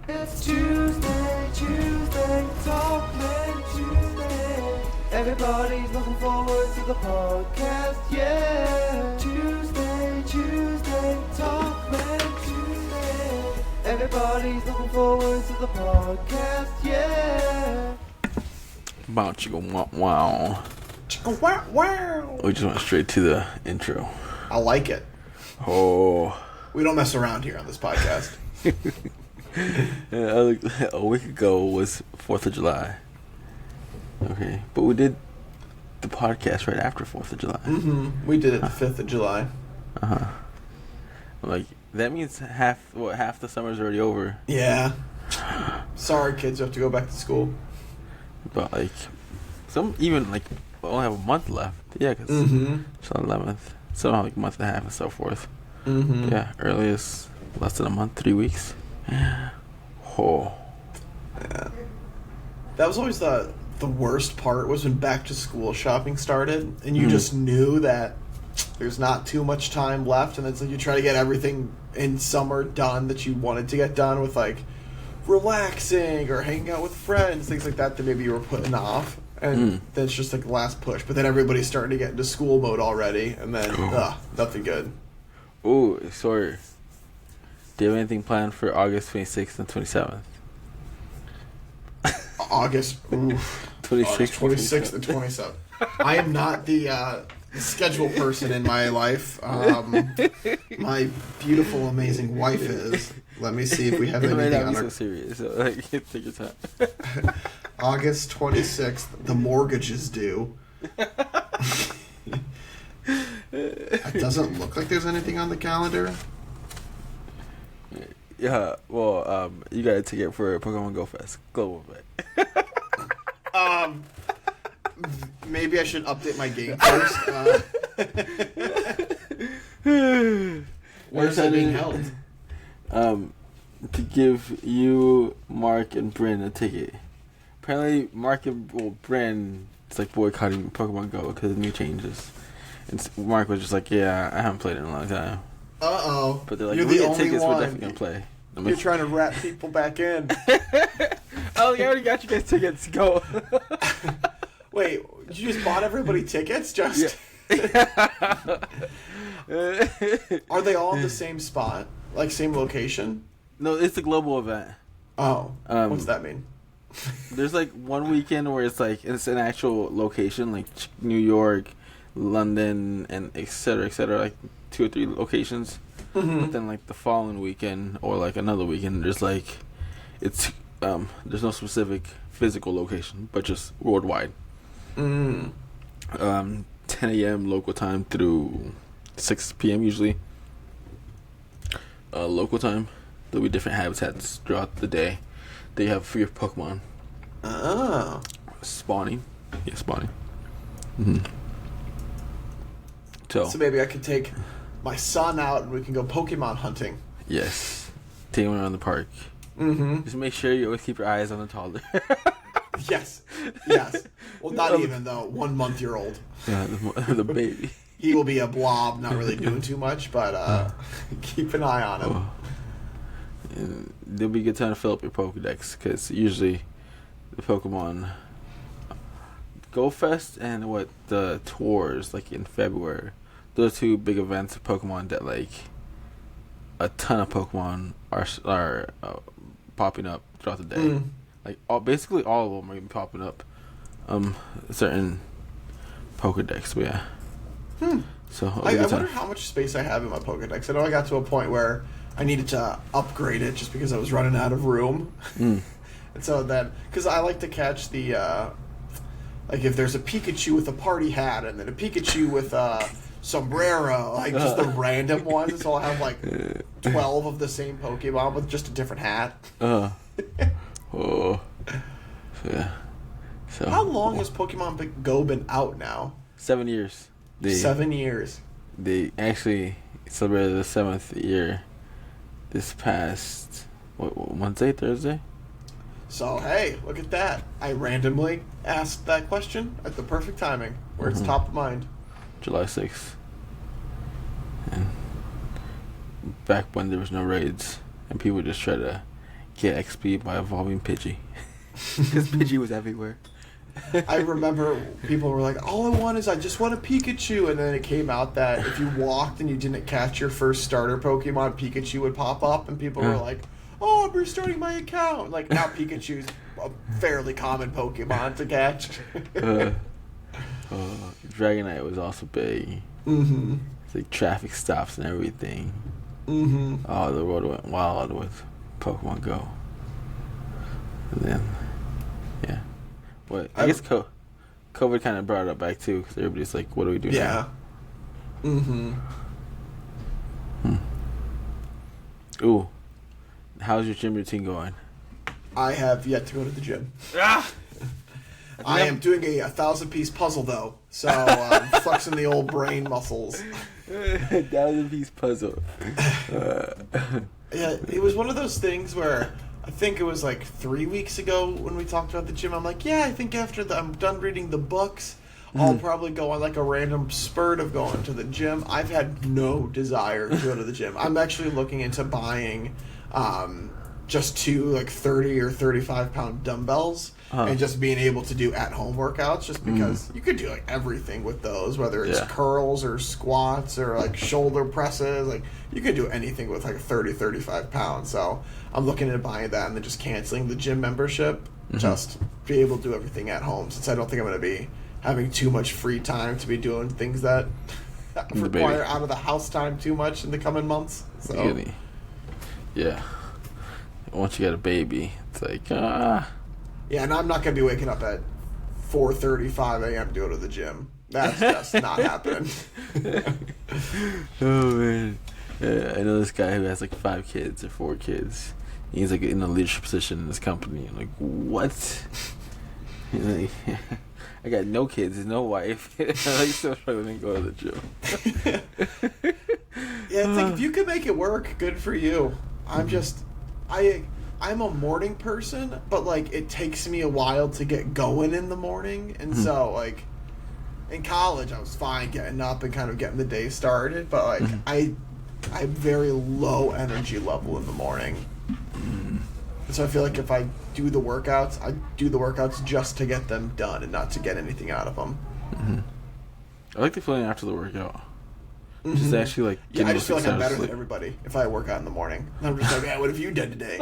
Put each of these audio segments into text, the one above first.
It's Tuesday, Talkmen Tuesday. Everybody's looking forward to the podcast, yeah. Tuesday, Talkmen Tuesday. Everybody's looking forward to the podcast, yeah. Wow, chicka wow wow. Chicka wow wow. We just went straight to the intro. I like it. Oh. We don't mess around here on this podcast. A week ago was 4th of July. Okay, but we did the podcast right after 4th of July. Mm-hmm. We did it the 5th of July. Uh-huh. Like, that means half the summer's already over. Yeah. Sorry, kids, you have to go back to school. But, like, some even, like, we only have a month left. Yeah, because it's the 11th. Somehow, like, a month and a half and so forth. Mm-hmm. Yeah, earliest, less than a month, 3 weeks. Oh. Yeah. That was always the worst part, was when back to school shopping started, and you just knew that there's not too much time left, and it's like you try to get everything in summer done that you wanted to get done, with like relaxing or hanging out with friends, things like that maybe you were putting off, and then it's just like the last push. But then everybody's starting to get into school mode already, and then nothing good. Oh, sorry. Do you have anything planned for August 26th and 27th? August 26th and 27th. I am not the schedule person in my life. My beautiful, amazing wife is. Let me see if we have anything on our... so serious. So, like, take your time. August 26th, the mortgage is due. It doesn't look like there's anything on the calendar. Yeah, well, you got a ticket for Pokemon Go Fest. Global bet. Maybe I should update my game first. Where's that being held? To give you, Mark, and Bryn a ticket. Apparently, Mark and Bryn, it's like boycotting Pokemon Go because of new changes. And Mark was just like, yeah, I haven't played it in a long time. Uh-oh. But they're like, you're we the get only tickets, one. we're definitely going to play. You're trying to wrap people back in. Oh, you already got you guys tickets. Go. Wait, you just bought everybody tickets? Just Are they all in the same spot? Like, same location? No, it's a global event. Oh. What's that mean? There's like one weekend where it's like it's an actual location, like New York, London, and et cetera, like 2 or 3 locations. But then like the following weekend or like another weekend, there's like it's there's no specific physical location, but just worldwide. 10 a.m. local time through 6 p.m. usually. Local time. There'll be different habitats throughout the day. They have for your Pokemon. Oh. Spawning. Yeah, spawning. So maybe I could take my son out and we can go Pokemon hunting. yes. Take him around the park. Just make sure you always keep your eyes on the toddler. Yes. Well, not even though 1 month-year-old. Yeah, the baby. He will be a blob, not really doing too much, but keep an eye on him. And there'll be a good time to fill up your Pokedex, because usually the Pokemon Go Fest and the tours, like in February, those 2 big events of Pokemon that like a ton of Pokemon are popping up throughout the day. Like basically all of them are popping up. Certain Pokedex, but yeah. So I wonder how much space I have in my Pokedex. I know I got to a point where I needed to upgrade it just because I was running out of room. And so then, because I like to catch the, like if there's a Pikachu with a party hat and then a Pikachu with a sombrero, like just the random ones. So I'll have like 12 of the same Pokemon with just a different hat. Oh. Yeah. So How long has Pokemon Go been out now? 7 years. 7 years. They actually celebrated the 7th year this past Wednesday, Thursday. So hey, look at that! I randomly asked that question at the perfect timing, where it's top of mind. July 6th. And back when there was no raids and people just try to get XP by evolving Pidgey. Because Pidgey was everywhere. I remember people were like, all I want is I just want a Pikachu, and then it came out that if you walked and you didn't catch your first starter Pokemon, Pikachu would pop up, and people were like, oh, I'm restarting my account. Like, now Pikachu's a fairly common Pokemon to catch. Dragonite was also big. Mm-hmm. It's like traffic stops and everything. Mm-hmm. Oh, the world went wild with Pokemon Go. And then, yeah. But I guess COVID kind of brought it back too, because everybody's like, what do we do now? Yeah. Mm-hmm. Ooh. How's your gym routine going? I have yet to go to the gym. Ah! I am doing a 1,000-piece puzzle, though, so I'm flexing the old brain muscles. 1,000-piece puzzle. Yeah, it was one of those things where I think it was like 3 weeks ago when we talked about the gym. I'm like, yeah, I think after I'm done reading the books, I'll probably go on like a random spurt of going to the gym. I've had no desire to go to the gym. I'm actually looking into buying just 2 like 30 or 35 pound dumbbells and just being able to do at home workouts, just because you could do like everything with those, whether it's curls or squats or like shoulder presses. Like you could do anything with like 35 pounds. So I'm looking at buying that and then just canceling the gym membership, just be able to do everything at home, since I don't think I'm going to be having too much free time to be doing things that require out of the house time too much in the coming months. So Really? Yeah. Once you get a baby, it's like, yeah, and I'm not going to be waking up at 4:35 a.m. to go to the gym. That's just not happening. Oh, man. Yeah, I know this guy who has like 5 kids or 4 kids. He's like in a leadership position in this company. I'm like, what? He's like, I got no kids, no wife. I'm like, still struggling to go to the gym. Yeah, it's like, if you can make it work, good for you. I'm a morning person, but like it takes me a while to get going in the morning, and so like in college I was fine getting up and kind of getting the day started, but like I have very low energy level in the morning. So I feel like if I do the workouts just to get them done and not to get anything out of them. I like the feeling after the workout. Just actually like Yeah, I just feel like I'm better sleep. than everybody if I work out in the morning. And I'm just like, yeah, what have you done today?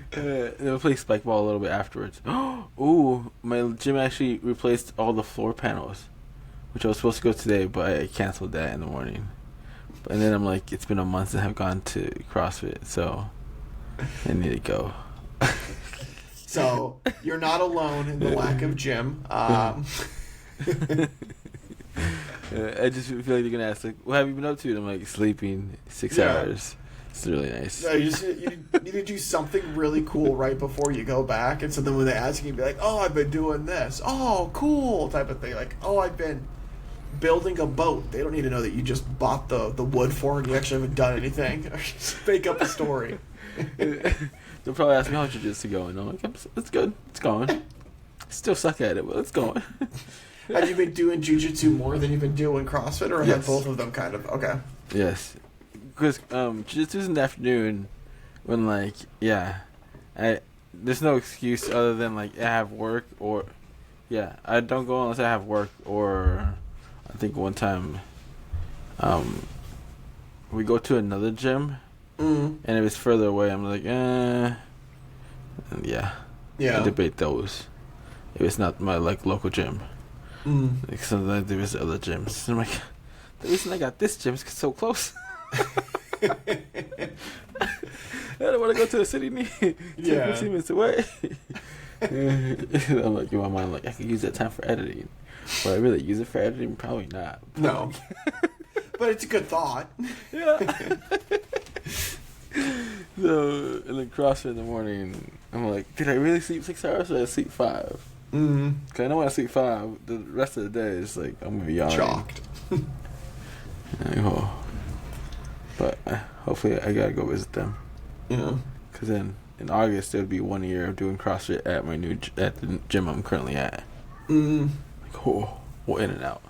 Then we play spike ball a little bit afterwards. Ooh, my gym actually replaced all the floor panels, which I was supposed to go today, but I canceled that in the morning. And then I'm like, it's been a month since I've gone to CrossFit, so I need to go. So you're not alone in the lack of gym. I just feel like they're gonna ask, like, what have you been up to? And I'm like, sleeping 6 hours. It's really nice. No, you need to do something really cool right before you go back, and so then when they ask you, you'd be like, oh, I've been doing this. Oh, cool, type of thing. Like, oh, I've been building a boat. They don't need to know that you just bought the wood for it and you actually haven't done anything. Just make up a story. They'll probably ask me how jiu-jitsu going. I'm like, it's good. It's going. Still suck at it, but it's going. Have you been doing jiu-jitsu more than you've been doing CrossFit, or have Yes. both of them kind of? Okay. Yes. Because jiu-jitsu's in the afternoon when, like, there's no excuse other than, like, I have work or, I don't go unless I have work, or I think one time we go to another gym, and if it's further away, I'm like, and I debate those if it's not my, like, local gym. Like, sometimes there is other gyms. And I'm like, the reason I got this gym is 'cause it's so close. I don't want to go to the city 15 minutes away. I'm like, in my mind, like, I could use that time for editing. But I really use it for editing? Probably not. No. But it's a good thought. Yeah. So, and then CrossFit in the morning, I'm like, did I really sleep 6 hours or did I sleep 5? Because I know when I sleep 5, the rest of the day is like, I'm going to be yawning. Shocked. But hopefully I got to go visit them. Yeah. Because then in August, it would be 1 year of doing CrossFit at at the gym I'm currently at. Like, we'll in and out.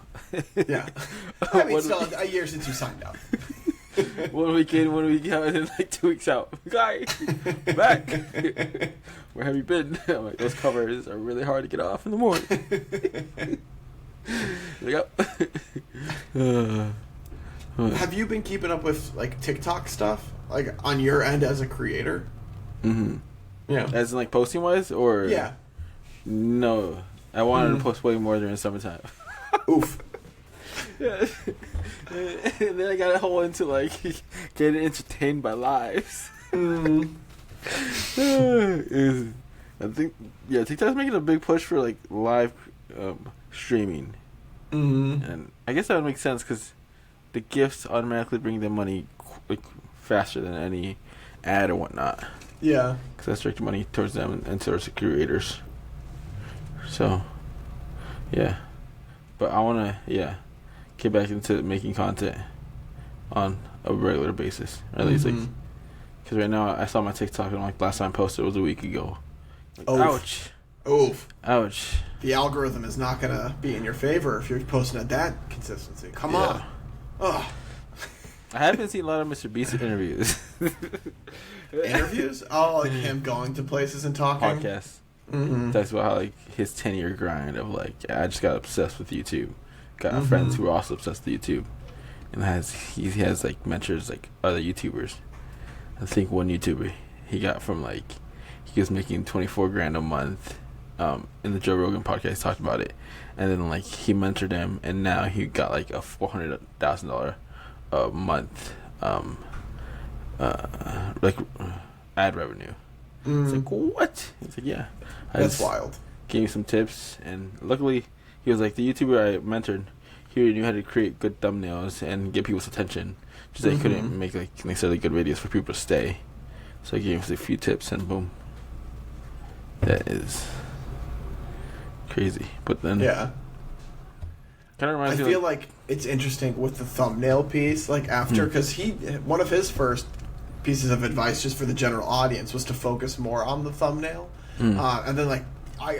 Yeah. I mean, it's still a year since you signed up. 1 week in, 1 week out, and then like 2 weeks out. Guy, back. Where have you been? I'm like, those covers are really hard to get off in the morning. Yep. Have you been keeping up with like TikTok stuff, like on your end as a creator? Mm-hmm. Yeah. As in like posting wise, or yeah. No, I wanted to post way more during summertime. Oof. Yeah. And then I got a whole into like getting entertained by lives. I think TikTok's making a big push for like live streaming, and I guess that would make sense because the gifts automatically bring them money like faster than any ad or whatnot. Yeah, because that's direct money towards them and towards the creators. So, yeah, but I wanna get back into making content on a regular basis, or at least like, because right now I saw my TikTok and like last time I posted was a week ago. Like, ouch. The algorithm is not gonna be in your favor if you're posting at that consistency. Come on. Ugh. I haven't seen a lot of Mr. Beast interviews. Interviews? Oh, like him going to places and talking? Podcasts. Talks about how like his 10-year grind of like, I just got obsessed with YouTube. Got friends who are also obsessed with YouTube. And he has like mentors like other YouTubers. I think one YouTuber he got from like, he was making $24,000 a month. In the Joe Rogan podcast talked about it, and then like he mentored him, and now he got like a $400,000 a month like ad revenue. It's like, what? It's like, yeah, that's wild. Gave me some tips, and luckily he was like, the YouTuber I mentored, he knew how to create good thumbnails and get people's attention, just that he couldn't make like necessarily good videos for people to stay. So I gave him a few tips, and boom, that is crazy. But then yeah, kind of reminds me. I feel like it's interesting with the thumbnail piece. Like after, because one of his first pieces of advice just for the general audience was to focus more on the thumbnail, and then like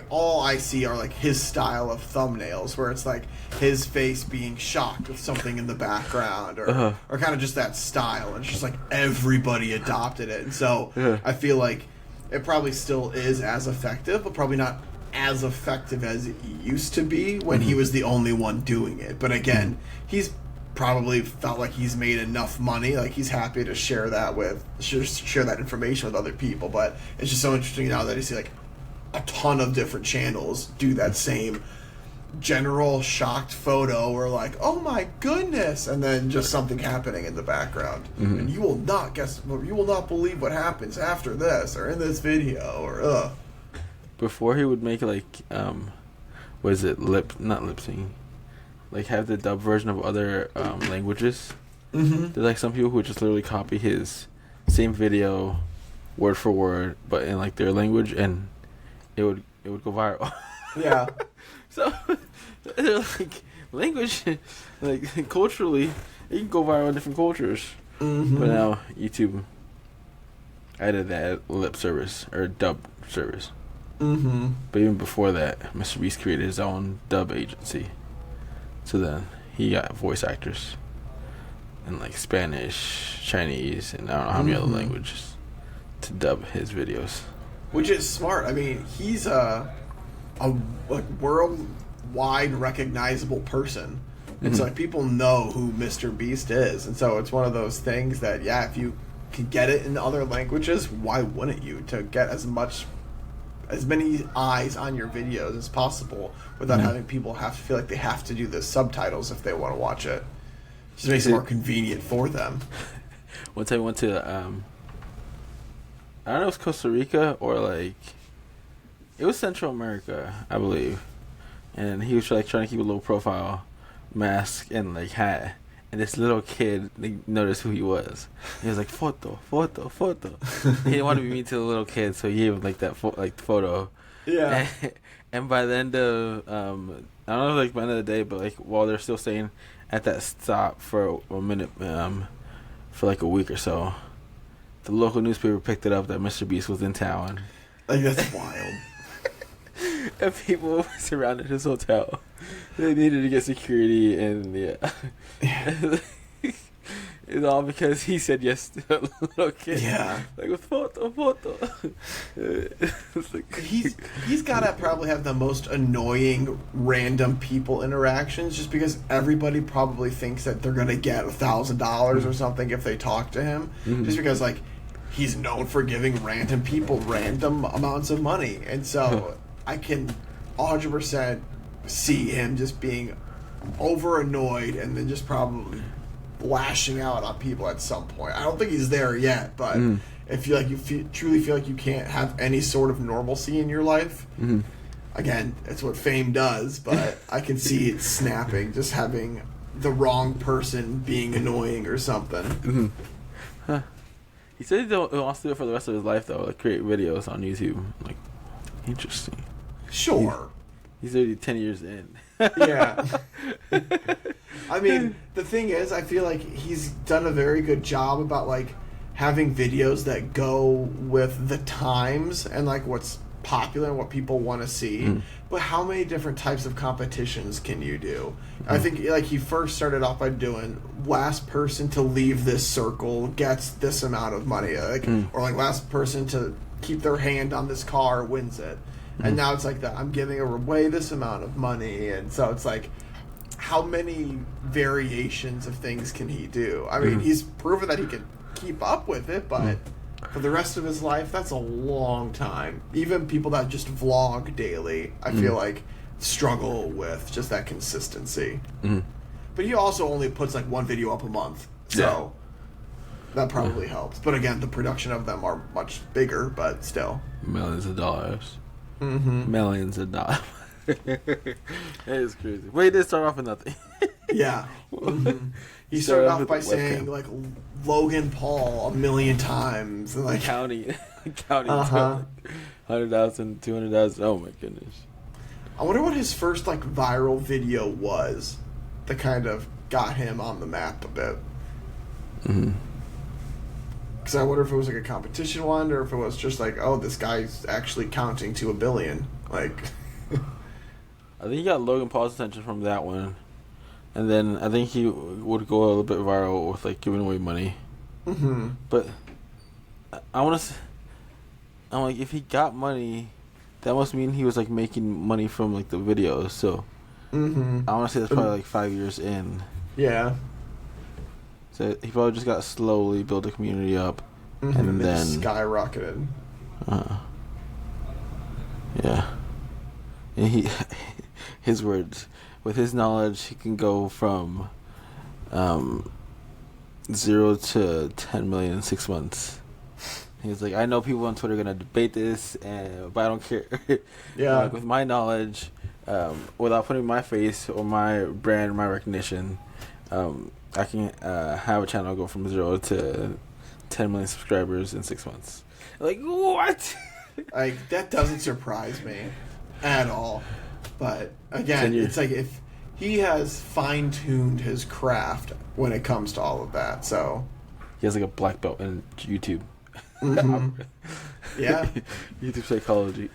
all I see are like his style of thumbnails where it's like his face being shocked with something in the background, or kind of just that style, and it's just like everybody adopted it, and so I feel like it probably still is as effective, but probably not as effective as it used to be when he was the only one doing it. But again, he's probably felt like he's made enough money, like he's happy to share that information with other people. But it's just so interesting now that you see like a ton of different channels do that same general shocked photo or like, oh my goodness, and then just something happening in the background, and you will not believe what happens after this or in this video, or before he would make like was it not lip sync, like have the dub version of other languages. There's like some people who just literally copy his same video word for word but in like their language, and it would go viral. Yeah. So like language, like culturally it can go viral in different cultures. But now YouTube added that lip service or dub service. But even before that, Mr. Beast created his own dub agency. So then he got voice actors in like Spanish, Chinese, and I don't know how many other languages to dub his videos. Which is smart. I mean, he's a like worldwide recognizable person. It's like people know who Mr. Beast is, and so it's one of those things that if you can get it in other languages, why wouldn't you? To get as many eyes on your videos as possible without having people have to feel like they have to do the subtitles if they want to watch it. Just makes it more convenient for them. One time I went to I don't know if it was Costa Rica or like it was Central America, I believe, and he was like trying to keep a low profile, mask and like hat, and this little kid noticed who he was. He was like, photo. He didn't want to be mean to the little kid, so he gave him like that photo. Yeah. And by the end of I don't know, like by the end of the day, but like while they're still staying at that stop for a minute, for like a week or so, the local newspaper picked it up that Mr. Beast was in town. Like, that's wild. And people surrounded his hotel. They needed to get security, and It's all because he said yes to a little kid. Yeah. Like, with photo. It's like, He's got to probably have the most annoying random people interactions just because everybody probably thinks that they're going to get $1,000 or something if they talk to him. Just because, like, he's known for giving random people random amounts of money. And so I can 100% see him just being over annoyed and then just probably lashing out on people at some point. I don't think he's there yet, but if you truly feel like you can't have any sort of normalcy in your life, again, it's what fame does. But I can see it snapping, just having the wrong person being annoying or something. He said he wants to do it for the rest of his life, though, like create videos on YouTube. Like, interesting. Sure. He's already 10 years in. Yeah. I mean, the thing is, I feel like he's done a very good job about, like, having videos that go with the times and, like, what's popular and what people want to see. But how many different types of competitions can you do? I think, like, he first started off by doing last person to leave this circle gets this amount of money. Like, or, like, last person to keep their hand on this car wins it. And now it's like that. I'm giving away this amount of money. And so it's like, how many variations of things can he do? I mean, he's proven that he can keep up with it, but for the rest of his life, that's a long time. Even people that just vlog daily, I feel like, struggle with just that consistency. But he also only puts like one video up a month. So that probably helps. But again, the production of them are much bigger, but still. Millions of dollars. Millions of dollars. It is crazy. But he did start off with nothing. Yeah. He started off by saying like Logan Paul 1 million times and like counting to like 100,000, 200,000. Oh my goodness. I wonder what his first like viral video was that kind of got him on the map a bit. Because I wonder if it was like a competition one or if it was just like, oh, this guy's actually counting to 1 billion. Like, I think he got Logan Paul's attention from that one. And then I think he would go a little bit viral with like giving away money. But I want to. I'm like, if he got money, that must mean he was like making money from like the videos. So I want to say that's probably like 5 years in. Yeah. So he probably just got slowly build a community up, and then skyrocketed. Yeah. And he, his words. With his knowledge, he can go from 0 to 10 million in 6 months. He's like, I know people on Twitter are gonna debate this, but I don't care. Yeah. Like, with my knowledge, without putting my face or my brand, my recognition, I can have a channel go from 0 to 10 million subscribers in 6 months. Like, what? Like, that doesn't surprise me at all. But again, it's like if he has fine-tuned his craft when it comes to all of that. So he has like a black belt in YouTube. Yeah. YouTube psychology.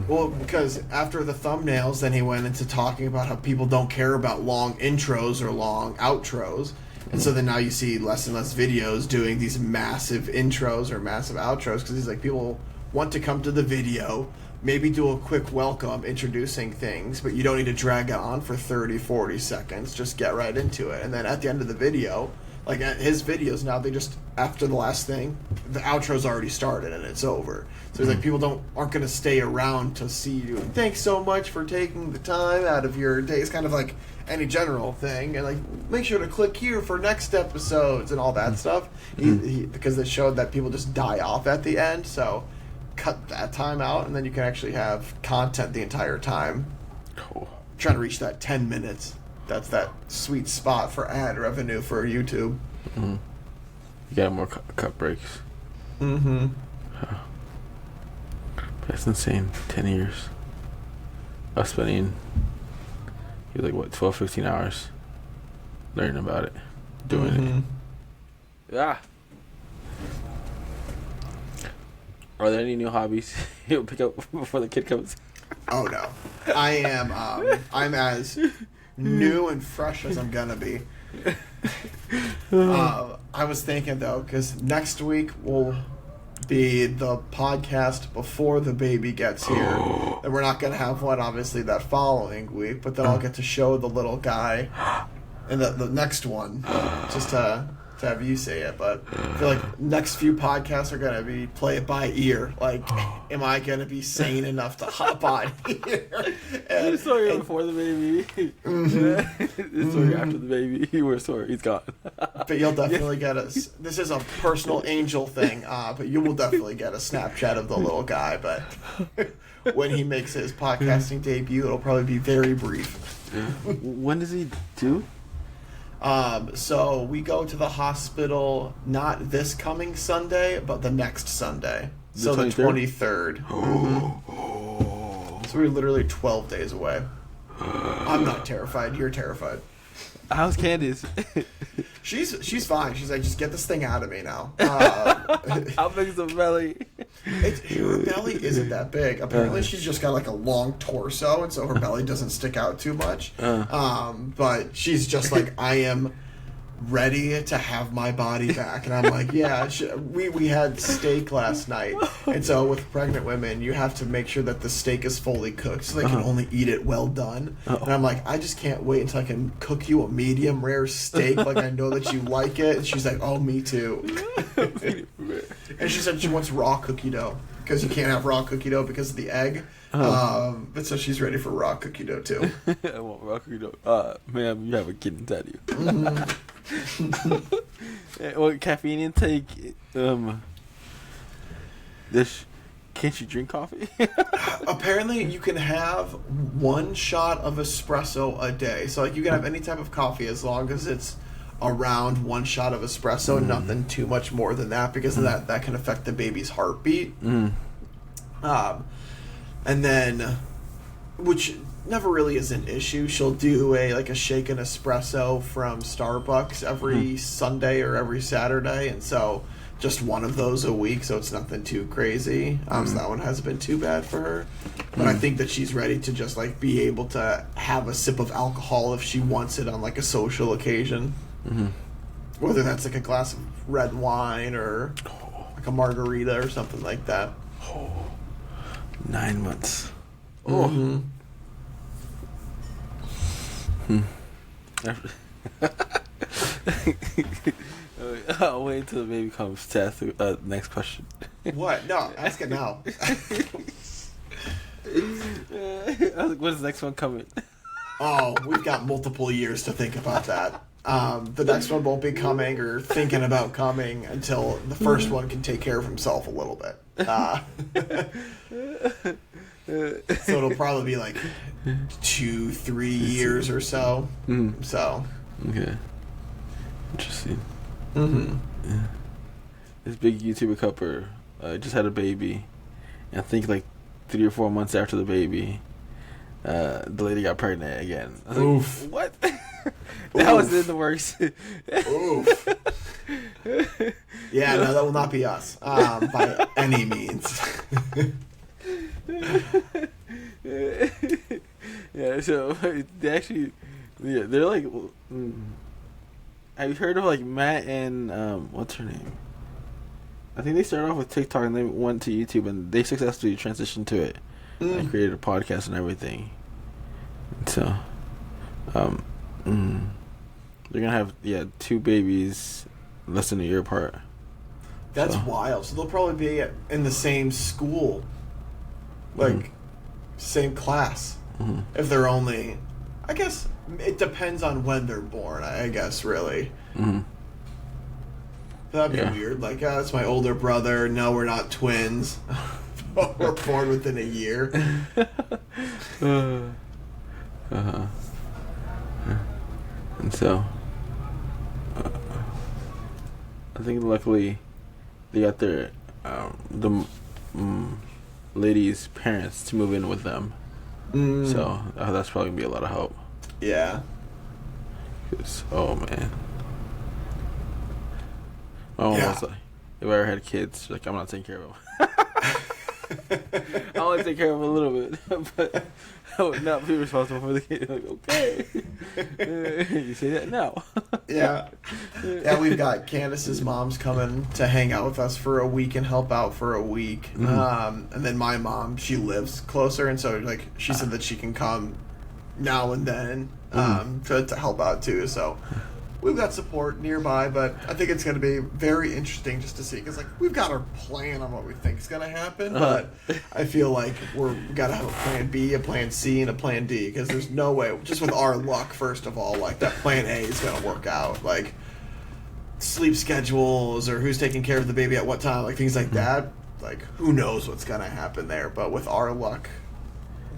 Well, because after the thumbnails, then he went into talking about how people don't care about long intros or long outros. And so then now you see less and less videos doing these massive intros or massive outros because he's like, people want to come to the video, maybe do a quick welcome introducing things, but you don't need to drag it on for 30, 40 seconds. Just get right into it. And then at the end of the video, like at his videos now, they just, after the last thing, the outro's already started and it's over. So it's like people aren't going to stay around to see you. And thanks so much for taking the time out of your day. It's kind of like any general thing. And like, make sure to click here for next episodes and all that stuff. Because it showed that people just die off at the end. So cut that time out and then you can actually have content the entire time. Cool. Trying to reach that 10 minutes. That's that sweet spot for ad revenue for YouTube. You got more cut breaks. That's insane. 10 years. I was spending, he was like, what, 12, 15 hours learning about it, doing it. Yeah. Are there any new hobbies you'll pick up before the kid comes? Oh no, I am. I'm as new and fresh as I'm gonna be. I was thinking though, because next week will be the podcast before the baby gets here, and we're not gonna have one obviously that following week. But then I'll get to show the little guy in the next one, just to have you say it. But I feel like next few podcasts are gonna be play it by ear. Like, am I gonna be sane enough to hop on here? This story before the baby. This story after the baby. We're sorry, he's gone. But you'll definitely get us. This is a personal angel thing, but you will definitely get a Snapchat of the little guy. But when he makes his podcasting debut, it'll probably be very brief. When does he do? So we go to the hospital not this coming Sunday, but the next Sunday. So the 23rd. So we're literally 12 days away. I'm not terrified. You're terrified. How's Candace? She's fine. She's like, just get this thing out of me now. How big is the belly? Her belly isn't that big. Apparently, she's just got like a long torso, and so her belly doesn't stick out too much. But she's just like, I am ready to have my body back, and I'm like, yeah. We had steak last night, and so with pregnant women, you have to make sure that the steak is fully cooked, so they can only eat it well done. And I'm like, I just can't wait until I can cook you a medium rare steak, like I know that you like it. And she's like, oh, me too. And she said she wants raw cookie dough because you can't have raw cookie dough because of the egg. But so she's ready for raw cookie dough too. I want raw cookie dough. Ma'am, you have a kid inside you. What caffeine intake? Can't you drink coffee? Apparently, you can have 1 shot of espresso a day. So, like, you can have any type of coffee as long as it's around 1 shot of espresso, nothing too much more than that, because of that can affect the baby's heartbeat. And then, which never really is an issue, she'll do a shaken espresso from Starbucks every Sunday or every Saturday, and so just one of those a week, so it's nothing too crazy. So that one hasn't been too bad for her. But I think that she's ready to just like be able to have a sip of alcohol if she wants it on like a social occasion. Whether that's like a glass of red wine or like a margarita or something like that. 9 months. I'll wait until the baby comes to ask the next question. What? No, ask it now. I was like, when's the next one coming? Oh, we've got multiple years to think about that. The next one won't be coming or thinking about coming until the first one can take care of himself a little bit. So it'll probably be like 2-3 years or so. So. Okay. Interesting. Yeah. This big YouTuber couple just had a baby, and I think like 3 or 4 months after the baby, the lady got pregnant again. I was Oof. like, what? That was in the works. Oof. Yeah, no, that will not be us by any means. Yeah, so they actually, they're like, have you heard of like Matt and what's her name? I think they started off with TikTok and they went to YouTube and they successfully transitioned to it and created a podcast and everything. So, they're gonna have 2 babies less than a year apart. That's wild. So they'll probably be in the same school, like same class. If they're only, I guess it depends on when they're born. I guess really. That'd be weird. Like, that's my older brother. No, we're not twins. We're born within a year. And so, I think luckily they got their the lady's parents to move in with them. So that's probably gonna be a lot of help. Yeah. 'Cause, oh man, my mom was like, if I ever had kids, she's like, I'm not taking care of them. I want to take care of him a little bit, but I would not be responsible for the kid. Like, okay, you say that now. Yeah. Yeah, we've got Candace's mom's coming to hang out with us for a week and help out for a week. And then my mom, she lives closer, and so like she said that she can come now and then to help out too. So we've got support nearby, but I think it's going to be very interesting just to see, because like we've got our plan on what we think is going to happen, but I feel like we got to have a plan B, a plan C, and a plan D, because there's no way, just with our luck, first of all, like that plan A is going to work out. Like sleep schedules or who's taking care of the baby at what time, like things like that. Like who knows what's going to happen there, but with our luck,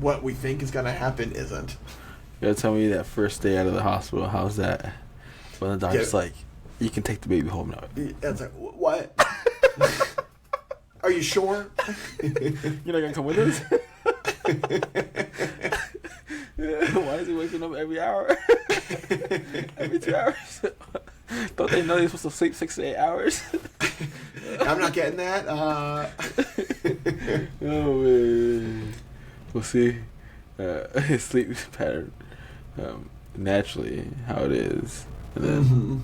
what we think is going to happen isn't. You gotta tell me that first day out of the hospital, how's that? When the doctor's like, you can take the baby home now. It's like, what? Are you sure? You're not gonna come with us? Why is he waking up every hour? Every 2 hours? Don't they know you're supposed to sleep 6 to 8 hours? I'm not getting that. Oh man. We'll see his sleep pattern naturally, how it is. And then,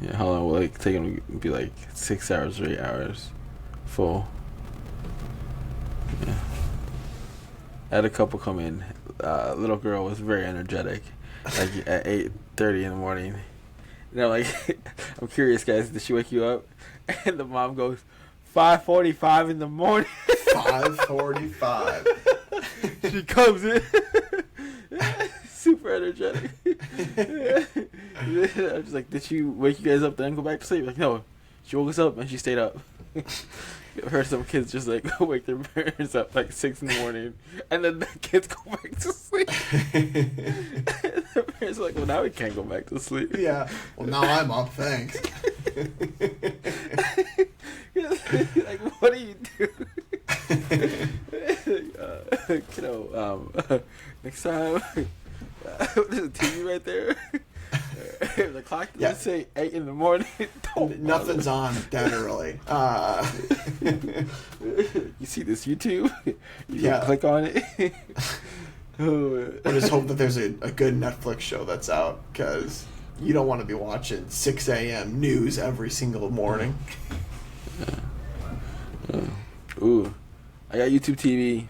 yeah, how long will it take him to be like 6 hours or 8 hours full? Yeah. I had a couple come in. Little girl was very energetic, like at 8:30 in the morning. And I'm like, I'm curious, guys, did she wake you up? And the mom goes, 5:45 in the morning. 5:45. She comes in. Super energetic. I'm just like, did she wake you guys up then go back to sleep? Like, no. She woke us up and she stayed up. I've heard some kids just like wake their parents up like 6 in the morning and then the kids go back to sleep. And the parents are like, well, now we can't go back to sleep. Yeah. Well, now I'm up, thanks. Like, what do you do? Next time, there's a TV right there. The clock doesn't say 8 in the morning. Nothing's on that early. You see this YouTube? You click on it. I just hope that there's a good Netflix show that's out, because you don't want to be watching 6 a.m. news every single morning. Ooh, I got YouTube TV.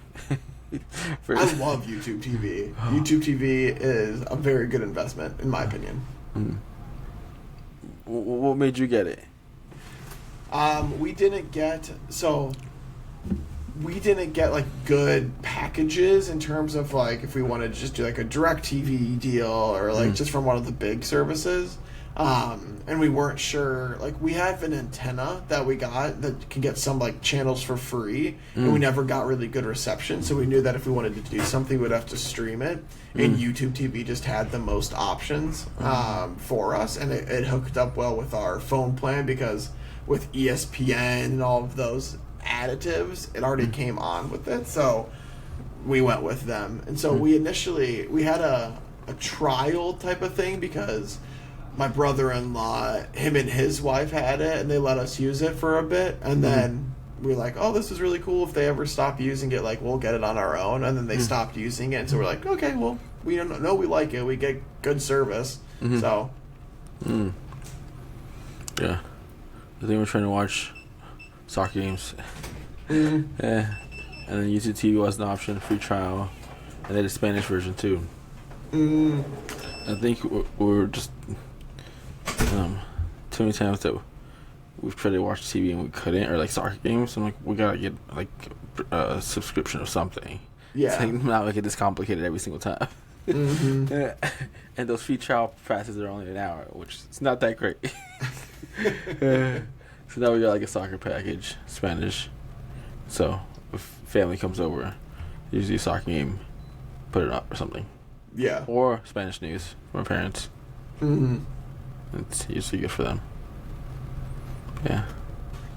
I love YouTube TV. YouTube TV is a very good investment, in my opinion. What made you get it? We didn't get like good packages in terms of like if we wanted to just do like a direct TV deal or like just from one of the big services. And we weren't sure, like we have an antenna that we got that can get some like channels for free, and we never got really good reception, so we knew that if we wanted to do something we'd have to stream it, and YouTube TV just had the most options for us, and it hooked up well with our phone plan, because with ESPN and all of those additives it already came on with it, so we went with them. And so we had a trial type of thing, because my brother-in-law, him and his wife had it, and they let us use it for a bit, and then we were like, oh, this is really cool. If they ever stop using it, like, we'll get it on our own. And then they stopped using it, and so we're like, okay, well, we don't know, we like it. We get good service, so. Yeah. I think we're trying to watch soccer games. Yeah. And then YouTube TV was an option, free trial, and they had a Spanish version, too. I think we're just... too many times that we've tried to watch TV and we couldn't, or like soccer games. I'm like, we gotta get like a subscription or something. Yeah. It's like not make it this complicated every single time. And those free trial passes are only an hour, which is not that great. So now we got like a soccer package, Spanish. So if family comes over, usually a soccer game, put it up or something. Yeah. Or Spanish news from my parents. It's usually good for them. Yeah.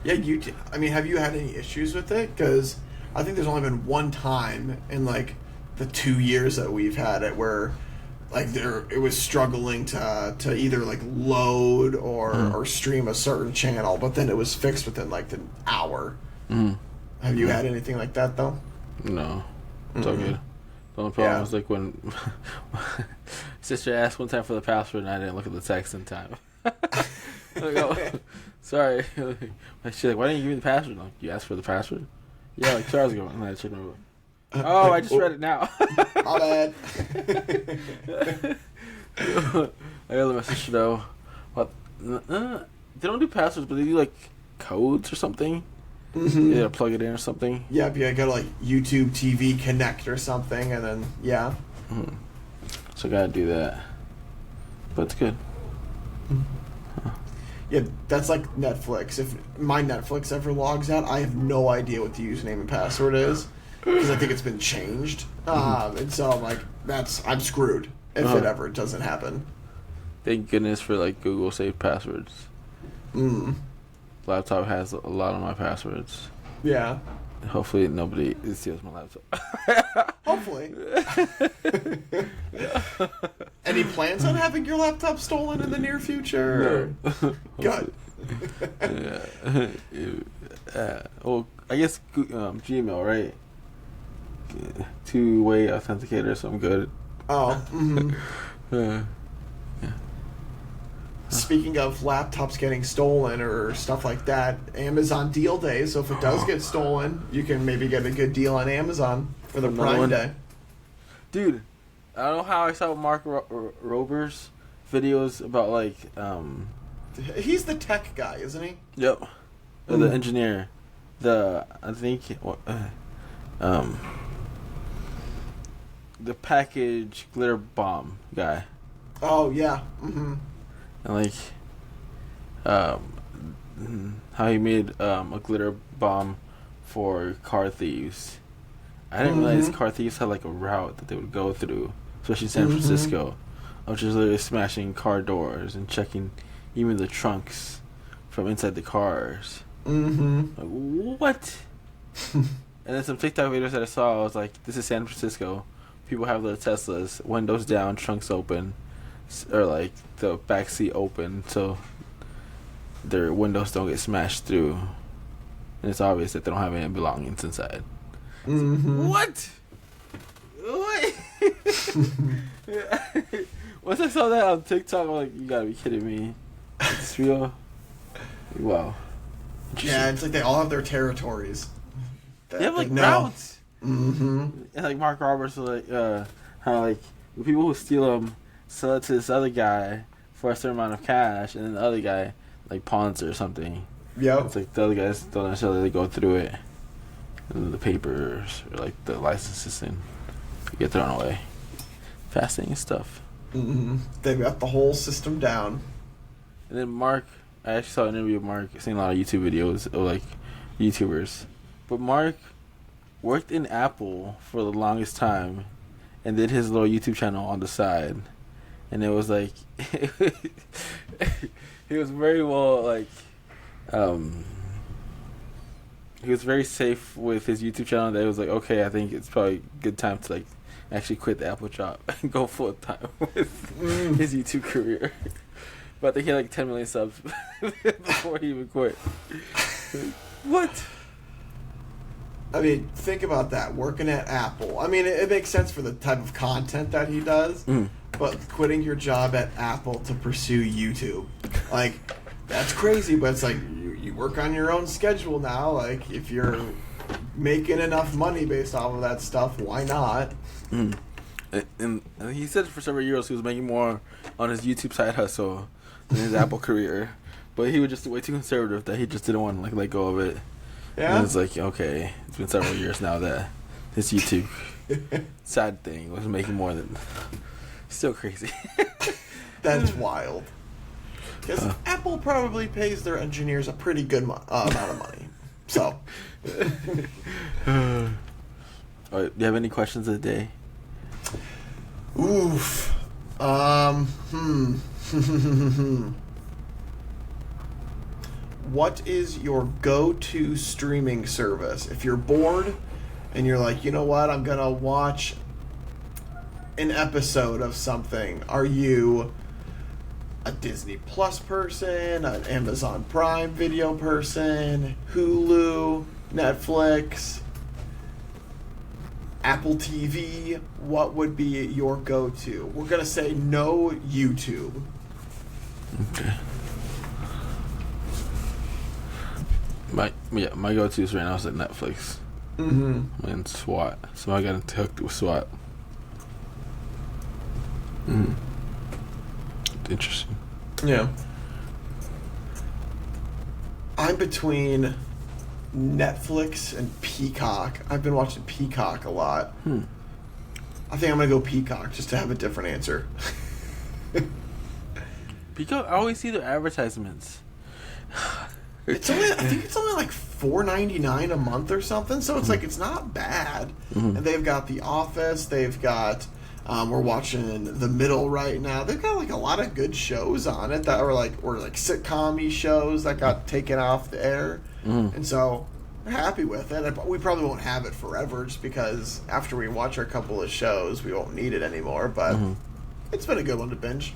Yeah, YouTube. I mean, have you had any issues with it? Because I think there's only been one time in like the 2 years that we've had it where like it was struggling to either like load or stream a certain channel, but then it was fixed within like an hour. Have you had anything like that though? No, it's all good. The only problem was like when sister asked one time for the password and I didn't look at the text in time. Like, oh, sorry. She's like, why didn't you give me the password? I'm like, you asked for the password? Yeah, like 2 hours ago. And I checked my book. Oh, I just read it now. My bad. I gotta let my sister know. What? They don't do passwords, but they do like codes or something. Mm-hmm. You gotta plug it in or something. Yeah, you gotta go to like YouTube TV Connect or something, and then Mm-hmm. So I gotta do that. But it's good. Yeah, that's like Netflix. If my Netflix ever logs out, I have no idea what the username and password is because I think it's been changed. And so I'm like, I'm screwed if it ever doesn't happen. Thank goodness for like Google saved passwords. Laptop has a lot of my passwords. Yeah. Hopefully nobody steals my laptop. Hopefully. Any plans on having your laptop stolen in the near future? No. Good. Well, I guess Gmail, right? Two-way authenticator, so I'm good. Oh. Mm-hmm. Yeah. Speaking of laptops getting stolen or stuff like that, Amazon deal day. So if it does get stolen, you can maybe get a good deal on Amazon for the Prime Day. Dude, I don't know how I saw Mark Rober's videos about like He's the tech guy, isn't he? Yep. The engineer. The package glitter bomb guy. Oh yeah. Mm-hmm. And like how he made a glitter bomb for car thieves. I didn't realize car thieves had like a route that they would go through, especially in San Francisco, of just literally smashing car doors and checking even the trunks from inside the cars. Like, what? And then some TikTok videos that I saw, I was like, this is San Francisco. People have their Teslas, windows down, trunks open, or like the back seat open so their windows don't get smashed through. And it's obvious that they don't have any belongings inside. What? Once I saw that on TikTok, I'm like, you gotta be kidding me. It's real. Wow. Yeah, it's like they all have their territories. They have like routes. And like Mark Roberts, like how like the people who steal them sell it to this other guy for a certain amount of cash, and then the other guy like pawns it or something. Yep. It's like the other guys don't necessarily go through it, and the papers or like the licenses and get thrown away. Fascinating stuff. They've got the whole system down. And then Mark, I actually saw an interview of Mark, seen a lot of YouTube videos of like YouTubers, but Mark worked in Apple for the longest time and did his little YouTube channel on the side. And it was like, he was very well, like, he was very safe with his YouTube channel. That it was like, okay, I think it's probably a good time to, like, actually quit the Apple job and go full time with his YouTube career. But I think he had like 10 million subs before he even quit. What? I mean, think about that. Working at Apple. I mean, it makes sense for the type of content that he does. But quitting your job at Apple to pursue YouTube, like, that's crazy. But it's like you work on your own schedule now. Like, if you're making enough money based off of that stuff, why not? And he said for several years he was making more on his YouTube side hustle than his Apple career, but he was just way too conservative that he just didn't want to like let go of it. Yeah, and it's like, okay, it's been several years now that his YouTube side thing was making more than. Still crazy. That's wild. Because Apple probably pays their engineers a pretty good amount of money. So. All right, do you have any questions of the day? Oof. What is your go-to streaming service? If you're bored and you're like, you know what, I'm going to watch an episode of something. Are you a Disney Plus person, an Amazon Prime Video person, Hulu? Netflix, Apple TV, what would be your go-to? We're going to say no YouTube. Okay. My go-tos right now is at Netflix. Mm-hmm. And SWAT. So I got hooked with SWAT. Interesting. Yeah. I'm between Netflix and Peacock. I've been watching Peacock a lot. I think I'm going to go Peacock just to have a different answer. Because I always see their advertisements. I think it's only like $4.99 a month or something, so it's like it's not bad. And they've got The Office, they've got we're watching The Middle right now. They've got like a lot of good shows on it that were like sitcom-y shows that got taken off the air. And so we're happy with it. We probably won't have it forever just because after we watch our couple of shows, we won't need it anymore. But it's been a good one to binge.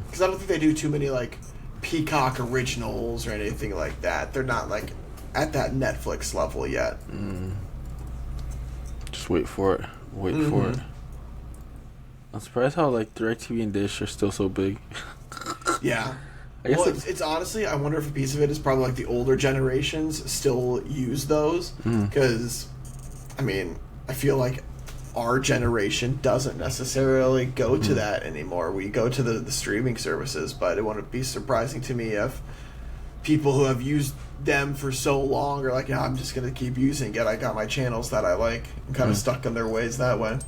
Because I don't think they do too many like Peacock originals or anything like that. They're not like at that Netflix level yet. Just wait for it. Wait for it. I'm surprised how like DirecTV and Dish are still so big. Yeah. I guess Well, it's honestly, I wonder if a piece of it is probably like the older generations still use those. Because, I mean, I feel like our generation doesn't necessarily go to that anymore. We go to the streaming services, but it wouldn't be surprising to me if people who have used them for so long are like, yeah, I'm just going to keep using it. I got my channels that I like. I'm kind of stuck in their ways that way.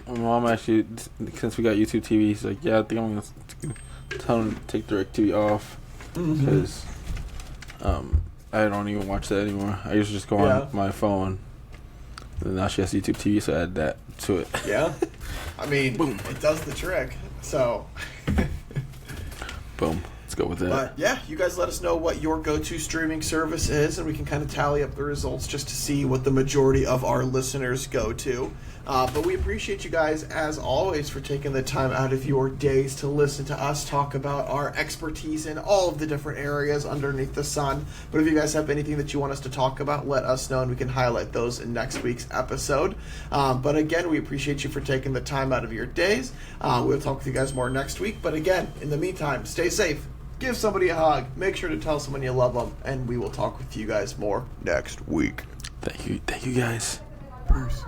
My mom actually, since we got YouTube TV, she's like, yeah, I think I'm going to tell them to take DirecTV off. Because I don't even watch that anymore. I usually just go on my phone. And now she has YouTube TV, so I add that to it. Yeah. I mean, it does the trick. So. Boom. Let's go with that. But yeah, you guys let us know what your go-to streaming service is, and we can kind of tally up the results just to see what the majority of our listeners go to. But we appreciate you guys, as always, for taking the time out of your days to listen to us talk about our expertise in all of the different areas underneath the sun. But if you guys have anything that you want us to talk about, let us know, and we can highlight those in next week's episode. But again, we appreciate you for taking the time out of your days. We'll talk with you guys more next week. But again, in the meantime, stay safe. Give somebody a hug. Make sure to tell someone you love them. And we will talk with you guys more next week. Thank you. Thank you, guys. Peace.